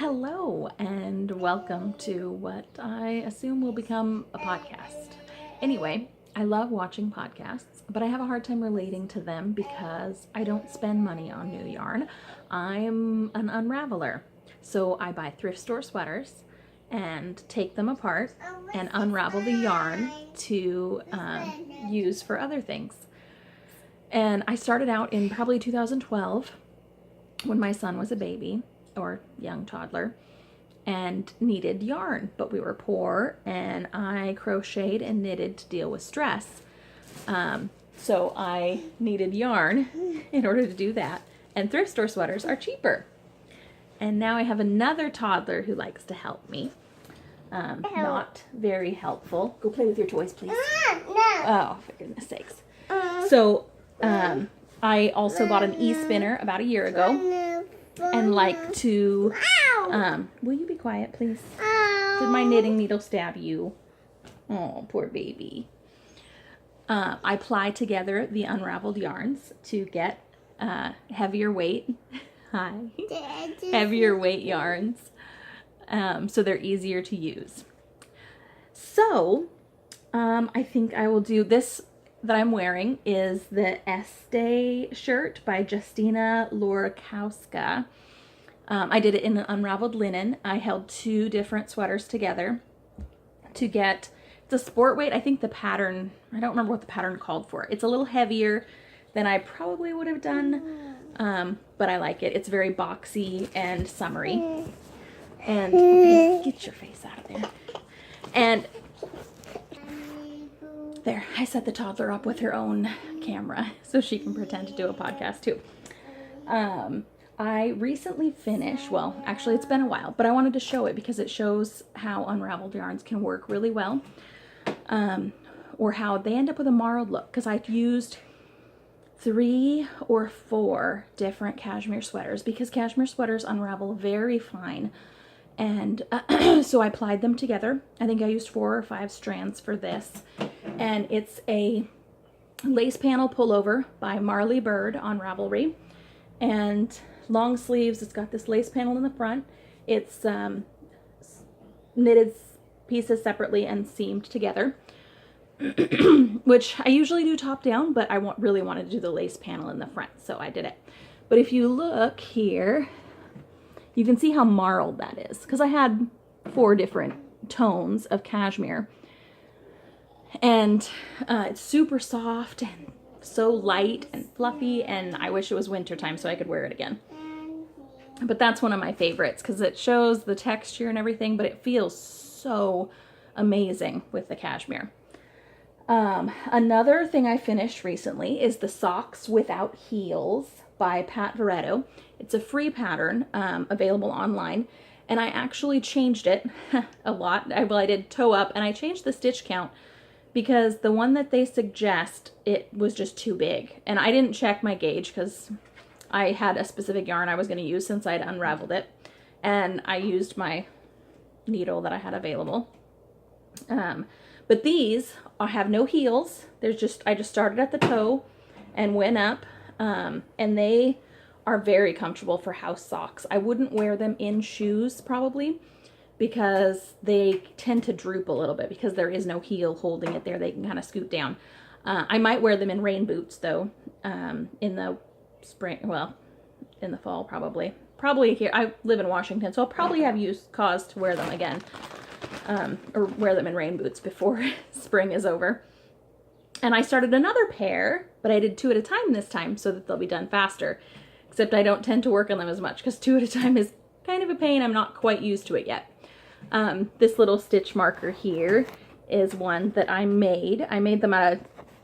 Hello, and welcome to what I assume will become a podcast. Anyway, I love watching podcasts, but I have a hard time relating to them because I don't spend money on new yarn. I'm an unraveler. So I buy thrift store sweaters and take them apart and unravel the yarn to use for other things. And I started out in probably 2012 when my son was a baby or young toddler and needed yarn, but we were poor and I crocheted and knitted to deal with stress. So I needed yarn in order to do that, and thrift store sweaters are cheaper. And now I have another toddler who likes to help me. Not very helpful. Go play with your toys, please. No. Oh, for goodness sakes. So I also bought an e-spinner about a year ago and like to, will you be quiet, please? Did my knitting needle stab you? Oh, poor baby. I ply together the unraveled yarns to get heavier weight. Hi. Heavier weight yarns. So they're easier to use. So, I think I will do this that I'm wearing is the Este shirt by Justina Lorkowska. I did it in an unraveled linen. I held two different sweaters together to get the sport weight. I think the pattern, I don't remember what the pattern called for. It's a little heavier than I probably would have done, but I like it. It's very boxy and summery. And get your face out of there. And there, I set the toddler up with her own camera so she can pretend to do a podcast too. I recently finished, well, actually it's been a while, but I wanted to show it because it shows how unraveled yarns can work really well, or how they end up with a marled look, because I've used 3 or 4 different cashmere sweaters because cashmere sweaters unravel very fine. And so I plied them together. I think I used 4 or 5 strands for this. And it's a lace panel pullover by Marley Bird on Ravelry. And long sleeves. It's got this lace panel in the front. It's knitted pieces separately and seamed together. Which I usually do top down, but I really wanted to do the lace panel in the front, so I did it. But if you look here, you can see how marled that is, because I had 4 different tones of cashmere. And it's super soft and so light and fluffy, and I wish it was winter time so I could wear it again. But that's one of my favorites because it shows the texture and everything, but it feels so amazing with the cashmere. Another thing I finished recently is the Socks Without Heels by Pat Veretto. It's a free pattern available online, and I actually changed it a lot. I did toe up, and I changed the stitch count because the one that they suggest, it was just too big. And I didn't check my gauge because I had a specific yarn I was going to use since I'd unraveled it, and I used my needle that I had available. But these have no heels. I just started at the toe and went up, and they are very comfortable for house socks. I wouldn't wear them in shoes probably because they tend to droop a little bit because there is no heel holding it there. They can kind of scoot down. I might wear them in rain boots though, in the spring, well, in the fall probably. Probably here, I live in Washington, so I'll probably have cause to wear them again. Or wear them in rain boots before spring is over. And I started another pair, but I did 2 at a time this time so that they'll be done faster. Except I don't tend to work on them as much because 2 at a time is kind of a pain. I'm not quite used to it yet. This little stitch marker here is one that I made. I made them out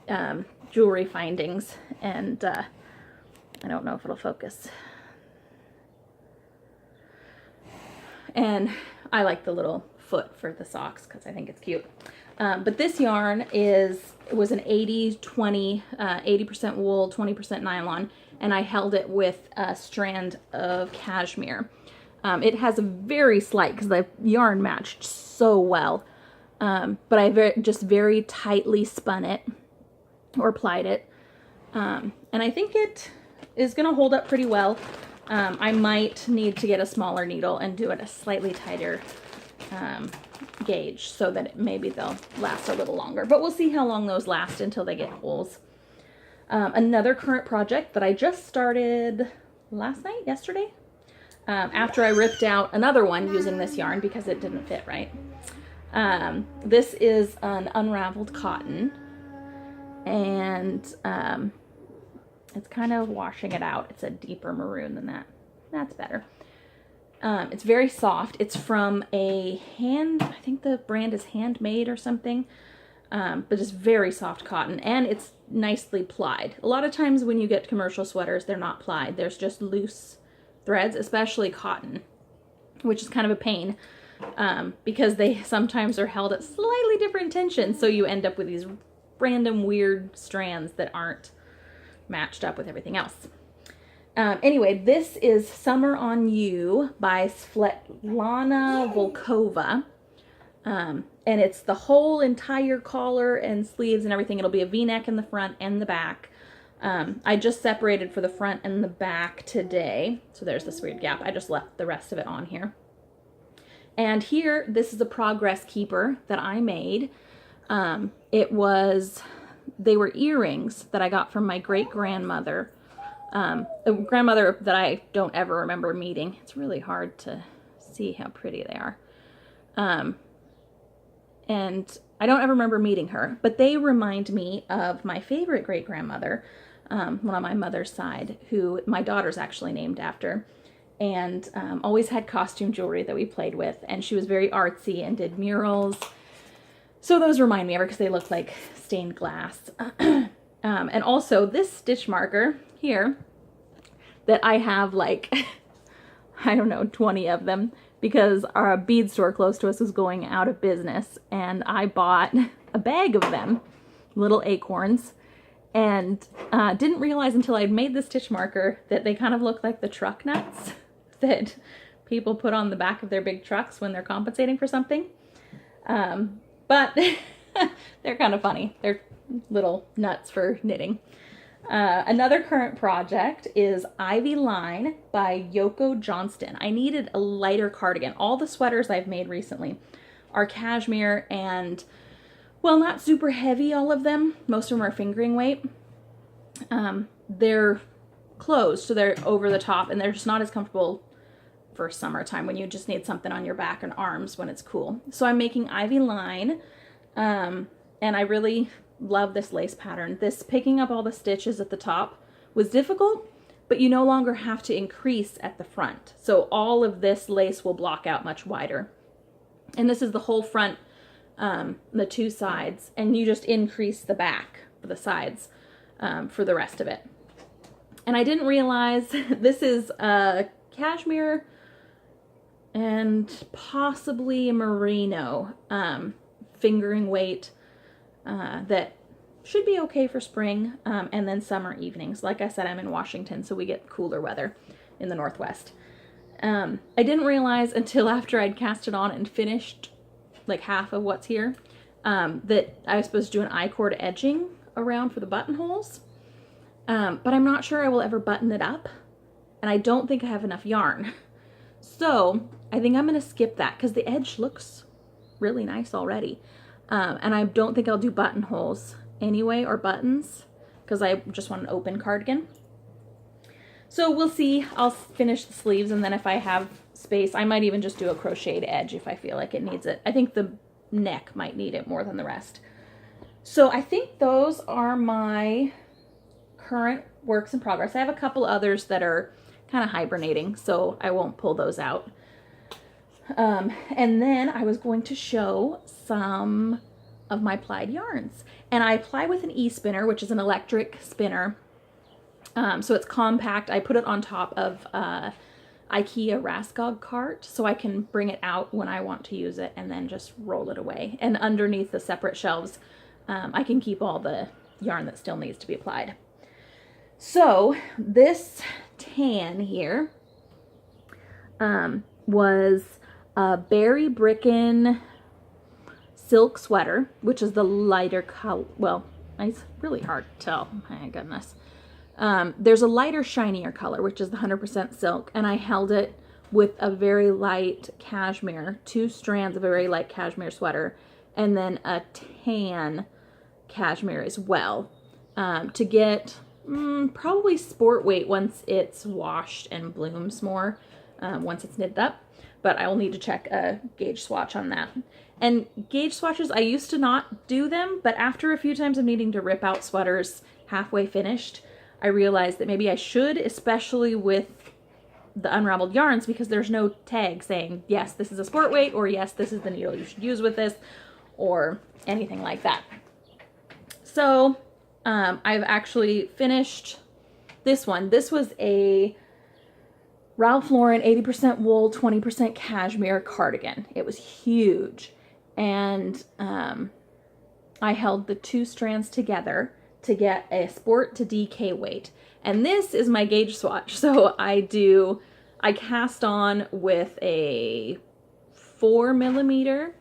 of jewelry findings, and I don't know if it'll focus. And I like the little foot for the socks because I think it's cute. But this yarn was an 80-20, 80% wool, 20% nylon, and I held it with a strand of cashmere. It has a very slight, because the yarn matched so well, but I just very tightly spun it or plied it. And I think it is going to hold up pretty well. I might need to get a smaller needle and do it a slightly tighter gauge so that maybe they'll last a little longer. But we'll see how long those last until they get holes. Another current project that I just started yesterday, after I ripped out another one using this yarn because it didn't fit right. This is an unraveled cotton, and it's kind of washing it out. It's a deeper maroon than that. That's better. It's very soft. It's from I think the brand is Handmade or something, but it's very soft cotton, and it's nicely plied. A lot of times when you get commercial sweaters, they're not plied. There's just loose threads, especially cotton, which is kind of a pain because they sometimes are held at slightly different tensions, so you end up with these random weird strands that aren't matched up with everything else. Anyway, this is Summer on You by Svetlana Volkova. And it's the whole entire collar and sleeves and everything. It'll be a V-neck in the front and the back. I just separated for the front and the back today. So there's this weird gap. I just left the rest of it on here. And here, this is a progress keeper that I made. They were earrings that I got from my great-grandmother. A grandmother that I don't ever remember meeting. It's really hard to see how pretty they are. And I don't ever remember meeting her, but they remind me of my favorite great-grandmother, one on my mother's side, who my daughter's actually named after, and always had costume jewelry that we played with, and she was very artsy and did murals. So those remind me of her because they look like stained glass. And also this stitch marker here that I have like, I don't know, 20 of them, because our bead store close to us was going out of business, and I bought a bag of them, little acorns, and didn't realize until I'd made the stitch marker that they kind of look like the truck nuts that people put on the back of their big trucks when they're compensating for something. But they're kind of funny. They're little nuts for knitting. Another current project is Ivy Line by Yoko Johnston. I needed a lighter cardigan. All the sweaters I've made recently are cashmere and, well, not super heavy, all of them. Most of them are fingering weight. They're closed, so they're over the top, and they're just not as comfortable for summertime when you just need something on your back and arms when it's cool. So I'm making Ivy Line, and I really love this lace pattern. This picking up all the stitches at the top was difficult, but you no longer have to increase at the front. So all of this lace will block out much wider. And this is the whole front, the two sides, and you just increase the back for the sides for the rest of it. And I didn't realize this is cashmere and possibly a merino fingering weight that should be okay for spring and then summer evenings. Like I said, I'm in Washington, so we get cooler weather in the Northwest. I didn't realize until after I'd cast it on and finished like half of what's here that I was supposed to do an I-cord edging around for the buttonholes. But I'm not sure I will ever button it up, and I don't think I have enough yarn. So I think I'm going to skip that because the edge looks really nice already. And I don't think I'll do buttonholes anyway, or buttons, because I just want an open cardigan. So we'll see. I'll finish the sleeves, and then if I have space, I might even just do a crocheted edge if I feel like it needs it. I think the neck might need it more than the rest. So I think those are my current works in progress. I have a couple others that are kind of hibernating, so I won't pull those out. And then I was going to show some of my plied yarns. And I ply with an e-spinner, which is an electric spinner. So it's compact. I put it on top of IKEA Raskog cart, so I can bring it out when I want to use it and then just roll it away. And underneath the separate shelves, I can keep all the yarn that still needs to be applied. So this tan here was a Berry Bricken silk sweater, which is the lighter color. Well, it's really hard to tell. My goodness. There's a lighter, shinier color, which is the 100% silk, and I held it with a very light cashmere, 2 strands of a very light cashmere sweater, and then a tan cashmere as well, to get probably sport weight once it's washed and blooms more, once it's knitted up. But I will need to check a gauge swatch on that. And gauge swatches, I used to not do them, but after a few times of needing to rip out sweaters halfway finished, I realized that maybe I should, especially with the unraveled yarns, because there's no tag saying, yes, this is a sport weight, or yes, this is the needle you should use with this, or anything like that. So I've actually finished this one. This was a Ralph Lauren 80% wool, 20% cashmere cardigan. It was huge. And I held the 2 strands together to get a sport to DK weight. And this is my gauge swatch. So I cast on with a 4mm,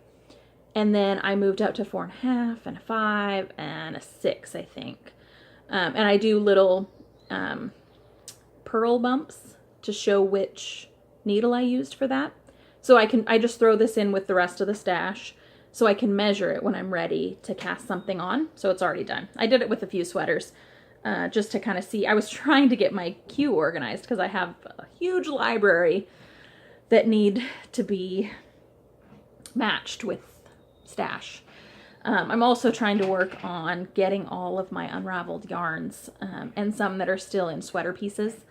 and then I moved up to 4.5 and a 5 and a 6, I think. And I do little purl bumps to show which needle I used for that. So I just throw this in with the rest of the stash so I can measure it when I'm ready to cast something on. So it's already done. I did it with a few sweaters just to kind of see. I was trying to get my queue organized because I have a huge library that need to be matched with stash. I'm also trying to work on getting all of my unraveled yarns and some that are still in sweater pieces.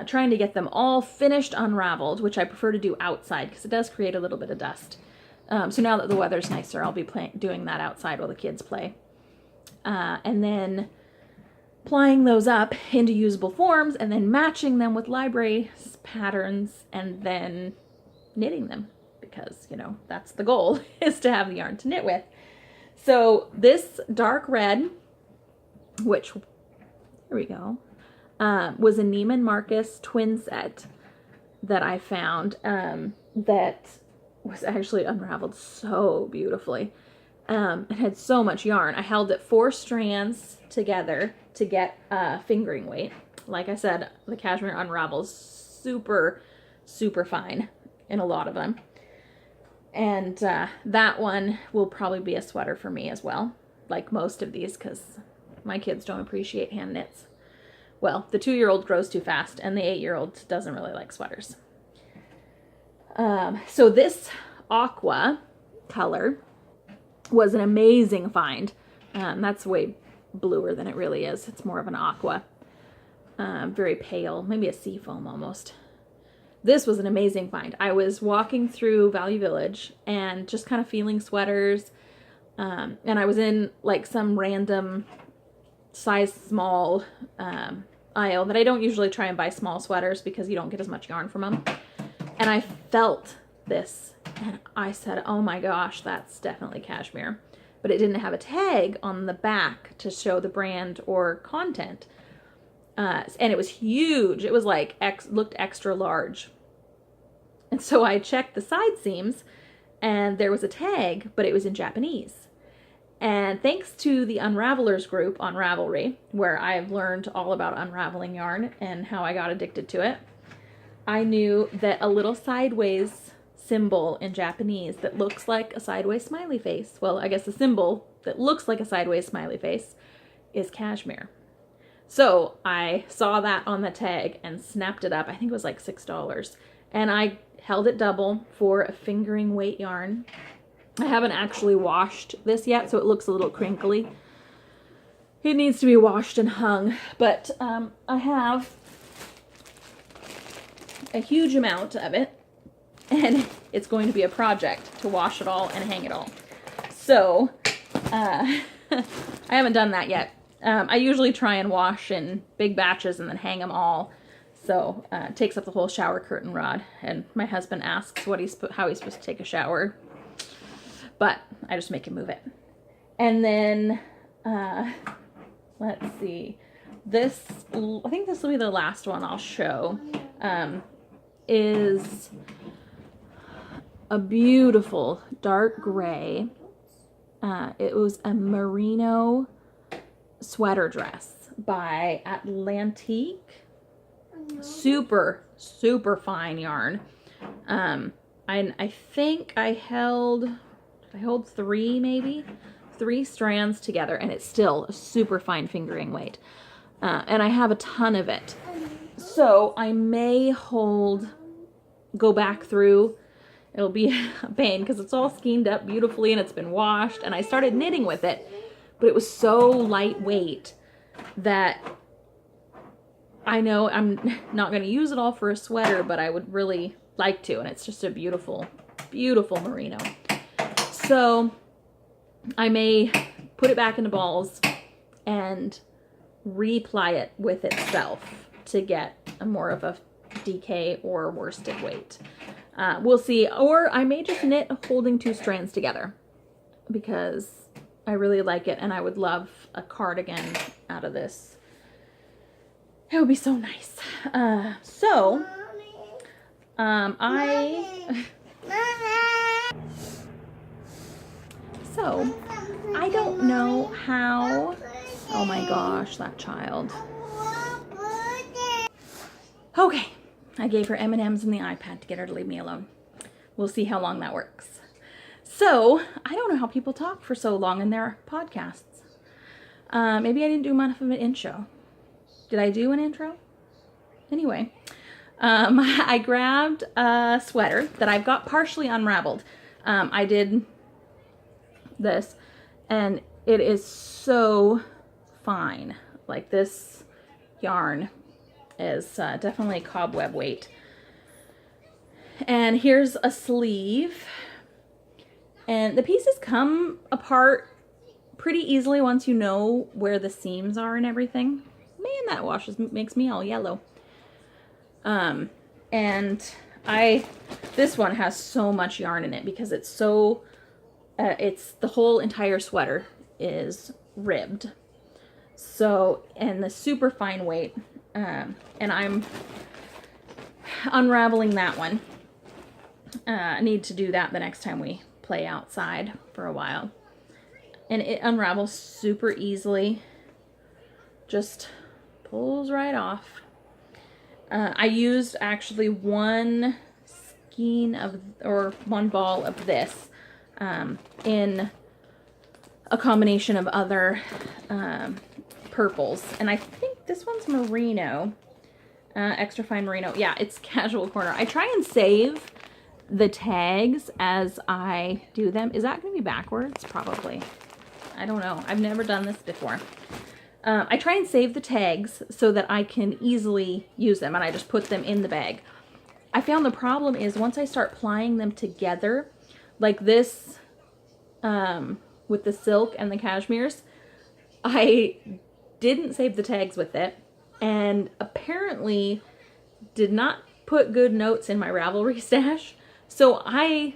Trying to get them all finished unraveled, which I prefer to do outside because it does create a little bit of dust. So now that the weather's nicer, I'll be doing that outside while the kids play. And then plying those up into usable forms and then matching them with library patterns and then knitting them because, you know, that's the goal, is to have the yarn to knit with. So this dark red, which, here we go, was a Neiman Marcus twin set that I found that was actually unraveled so beautifully. It had so much yarn. I held it 4 strands together to get fingering weight. Like I said, the cashmere unravels super, super fine in a lot of them. And that one will probably be a sweater for me as well, like most of these, because my kids don't appreciate hand knits. Well, the 2-year-old grows too fast, and the 8-year-old doesn't really like sweaters. So this aqua color was an amazing find. That's way bluer than it really is. It's more of an aqua. Very pale, maybe a sea foam almost. This was an amazing find. I was walking through Value Village and just kind of feeling sweaters. And I was in like some random size small aisle that I don't usually try and buy small sweaters because you don't get as much yarn from them. And I felt this and I said, oh my gosh, that's definitely cashmere. But it didn't have a tag on the back to show the brand or content. And it was huge. It was like, looked extra large. And so I checked the side seams and there was a tag, but it was in Japanese. And thanks to the Unravelers group on Ravelry, where I've learned all about unraveling yarn and how I got addicted to it, I knew that a little sideways symbol in Japanese that looks like a sideways smiley face, well, I guess a symbol that looks like a sideways smiley face, is cashmere. So I saw that on the tag and snapped it up. I think it was like $6. And I held it double for a fingering weight yarn. I haven't actually washed this yet, so it looks a little crinkly. It needs to be washed and hung, but I have a huge amount of it, and it's going to be a project to wash it all and hang it all. So I haven't done that yet. I usually try and wash in big batches and then hang them all. So it takes up the whole shower curtain rod. And my husband asks how he's supposed to take a shower. But I just make him move it. And then, let's see. This, I think this will be the last one I'll show, is a beautiful dark gray. It was a merino sweater dress. by Atlantique. Super, super fine yarn. I think I held 3 maybe? 3 strands together, and it's still a super fine fingering weight. And I have a ton of it. So I may go back through. It'll be a pain because it's all skeined up beautifully and it's been washed. And I started knitting with it, but it was so lightweight that I know I'm not going to use it all for a sweater, but I would really like to. And it's just a beautiful, beautiful merino. So I may put it back into balls and reply it with itself to get a more of a DK or worsted weight. We'll see. Or I may just knit holding 2 strands together because I really like it and I would love a cardigan out of this. It would be so nice. So I don't know how. Oh my gosh, that child. Okay, I gave her M&Ms and the iPad to get her to leave me alone. We'll see how long that works. So, I don't know how people talk for so long in their podcasts. Maybe I didn't do enough of an intro. Did I do an intro? Anyway, I grabbed a sweater that I've got partially unraveled. I did this, and it is so fine. Like, this yarn is definitely cobweb weight. And here's a sleeve, and the pieces come apart pretty easily once you know where the seams are and everything. Man, that makes me all yellow. And this one has so much yarn in it because it's so it's the whole entire sweater is ribbed. So, and the super fine weight, and I'm unraveling that one. I need to do that the next time we play outside for a while. And it unravels super easily. Just pulls right off. I used actually one ball of this in a combination of other purples. And I think this one's merino, extra fine merino. Yeah, it's Casual Corner. I try and save the tags as I do them. Is that going to be backwards? Probably. I don't know. I've never done this before. I try and save the tags so that I can easily use them, and I just put them in the bag. I found the problem is once I start plying them together, like this, with the silk and the cashmeres, I didn't save the tags with it, and apparently did not put good notes in my Ravelry stash, so I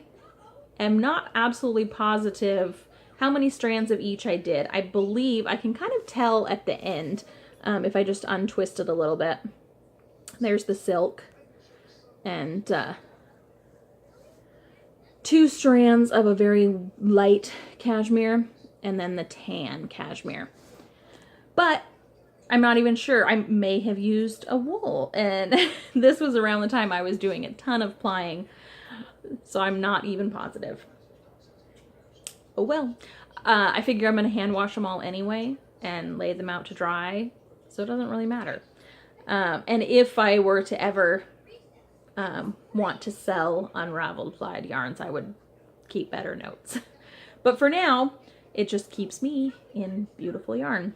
am not absolutely positive how many strands of each I did. I believe I can kind of tell at the end if I just untwist it a little bit. There's the silk and 2 strands of a very light cashmere and then the tan cashmere. But I'm not even sure. I may have used a wool, and this was around the time I was doing a ton of plying, so I'm not even positive. Oh well. I figure I'm going to hand wash them all anyway and lay them out to dry, so it doesn't really matter. And if I were to ever want to sell unraveled plied yarns, I would keep better notes. But for now, it just keeps me in beautiful yarn.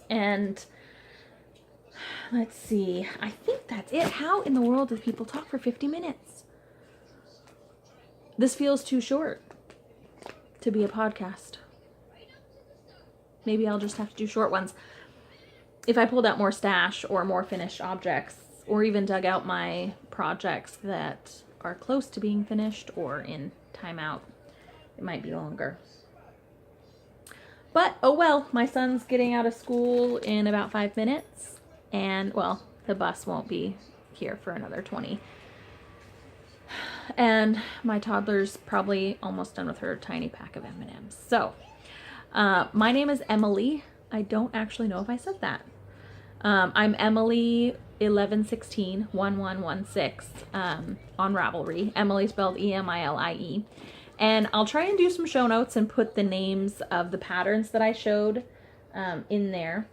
And let's see, I think that's it. How in the world do people talk for 50 minutes? This feels too short to be a podcast. Maybe I'll just have to do short ones. If I pulled out more stash or more finished objects, or even dug out my projects that are close to being finished or in timeout, it might be longer. But, oh well, my son's getting out of school in about 5 minutes, and, well, the bus won't be here for another 20. And my toddler's probably almost done with her tiny pack of M&Ms. So, my name is Emily. I don't actually know if I said that. I'm Emily 1116 on Ravelry. Emily spelled Emilie. And I'll try and do some show notes and put the names of the patterns that I showed in there.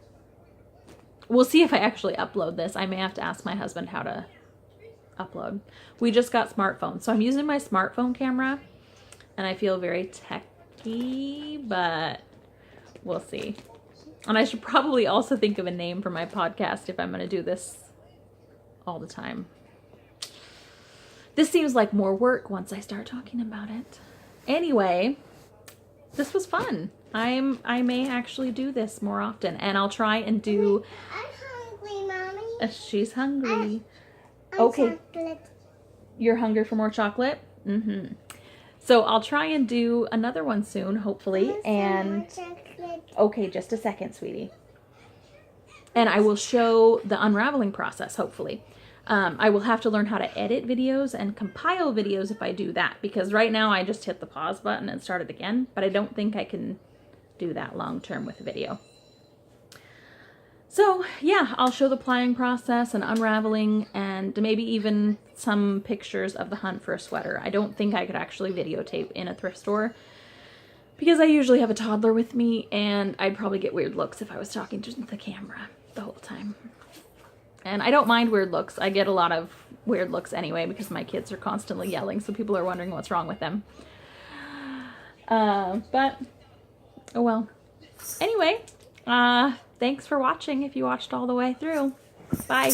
We'll see if I actually upload this. I may have to ask my husband how to upload. We just got smartphones, so I'm using my smartphone camera, and I feel very techy, but we'll see. And I should probably also think of a name for my podcast if I'm going to do this all the time. This seems like more work once I start talking about it. Anyway, this was fun. I may actually do this more often, and I'll try and do... I'm hungry, Mommy. She's hungry. I'm Okay. chocolate. You're hungry for more chocolate? Mm-hmm. So I'll try and do another one soon, hopefully. And okay, just a second, sweetie. And I will show the unraveling process, hopefully. I will have to learn how to edit videos and compile videos if I do that, because right now I just hit the pause button and start it again, but I don't think I can do that long term with a video. So yeah, I'll show the plying process and unraveling and maybe even some pictures of the hunt for a sweater. I don't think I could actually videotape in a thrift store because I usually have a toddler with me and I'd probably get weird looks if I was talking to the camera the whole time. And I don't mind weird looks. I get a lot of weird looks anyway because my kids are constantly yelling, so people are wondering what's wrong with them. But, oh well. Anyway, thanks for watching if you watched all the way through. Bye.